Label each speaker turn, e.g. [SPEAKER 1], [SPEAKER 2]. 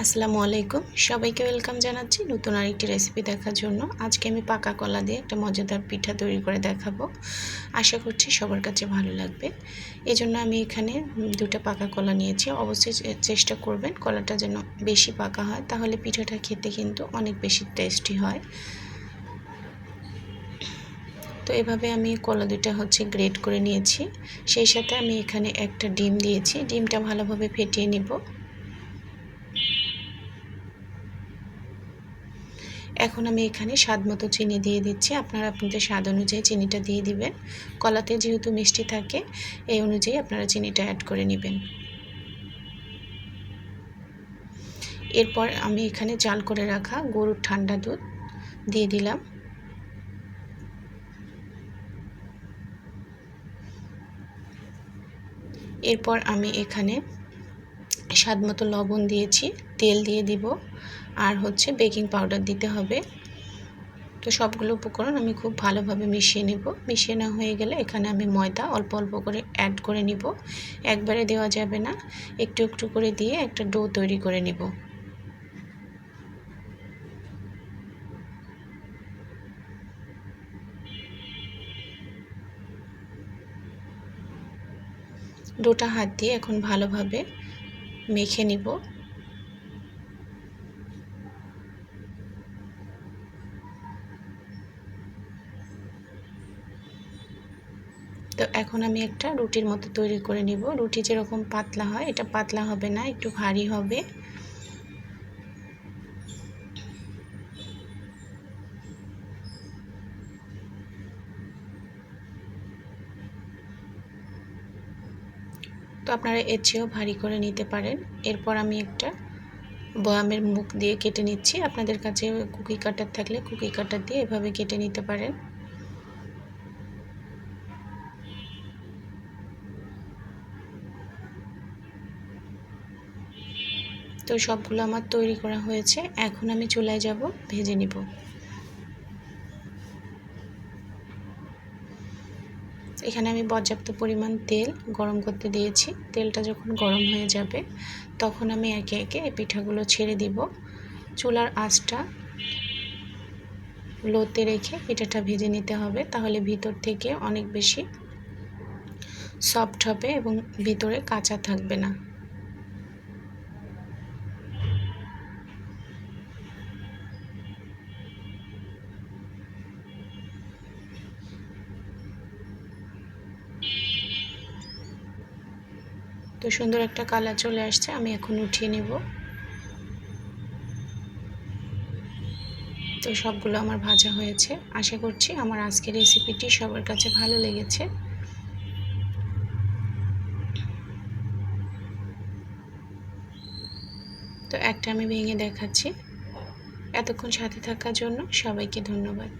[SPEAKER 1] আসসালামু আলাইকুম, সবাইকে ওয়েলকাম জানাচ্ছি নতুন আরেকটি রেসিপি দেখার জন্য। আজকে আমি পাকা কলা দিয়ে একটা মজাদার পিঠা তৈরি করে দেখাবো। আশা করছি সবার কাছে ভালো লাগবে। এজন্য আমি এখানে দুটো পাকা কলা নিয়েছি। অবশ্যই চেষ্টা করবেন কলাটা যেন বেশি পাকা হয়, তাহলে পিঠাটা খেতে কিন্তু অনেক বেশি টেস্টি হয়। তো এভাবে আমি কলা দুটা গ্রেট করে নিয়েছি। সেই সাথে আমি এখানে একটা ডিম দিয়েছি। ডিমটা ভালোভাবে ফেটিয়ে নিব। এখন আমি এখানে স্বাদ মতো চিনি দিয়ে দিচ্ছি। আপনারা আপনাদের স্বাদ অনুযায়ী চিনিটা দিয়ে দিবেন। কলাতে যেহেতু মিষ্টি থাকে, এই অনুযায়ী আপনারা চিনিটা অ্যাড করে নেবেন। এরপর আমি এখানে জাল করে রাখা গরুর ঠান্ডা দুধ দিয়ে দিলাম। এরপর আমি এখানে স্বাদ মতো লবণ দিয়েছি, তেল দিয়ে দিব, আর বেকিং পাউডার দিতে হবে। তো সবগুলো উপকরণ আমি খুব ভালোভাবে মিশিয়ে নিব। মিশিয়ে না হয়ে গেলে এখানে আমি ময়দা অল্প অল্প করে অ্যাড করে নিব। একবারে দেওয়া যাবে না, একটু একটু করে দিয়ে একটা ডো তৈরি করে নিব। ডোটা হাত দিয়ে এখন ভালোভাবে মেখে নিব। তো এখন আমি একটা রুটির মতো তৈরি করে নিব। রুটি যেরকম পাতলা হয়, এটা পাতলা হবে না, একটু ভারী হবে। তো আপনারা এর চেয়েও ভারী করে নিতে পারেন। এরপর আমি একটা বয়ামের মুখ দিয়ে কেটে নিচ্ছি। আপনাদের কাছে কুকি কাটার থাকলে কুকি কাটার দিয়ে এভাবে কেটে নিতে পারেন। তো সবগুলো আমার তৈরি করা হয়েছে। এখন আমি চুলায় যাব, ভেজে নিব। এখানে আমি পর্যাপ্ত পরিমাণ তেল গরম করতে দিয়েছি। তেলটা যখন গরম হয়ে যাবে, তখন আমি একে একে এই পিঠাগুলো ছেড়ে দিব। চুলার আঁচটা লোতে রেখে পিঠাটা ভেজে নিতে হবে, তাহলে ভিতর থেকে অনেক বেশি সফট হবে এবং ভিতরে কাঁচা থাকবে না। তো সুন্দর একটা কালার চলে আসছে, আমি এখন উঠিয়ে নেব। তো সবগুলো আমার ভাজা হয়েছে। আশা করছি আমার আজকের রেসিপিটি সবার কাছে ভালো লেগেছে। তো একটা আমি ভেঙে দেখাচ্ছি। এতক্ষণ সাথে থাকার জন্য সবাইকে ধন্যবাদ।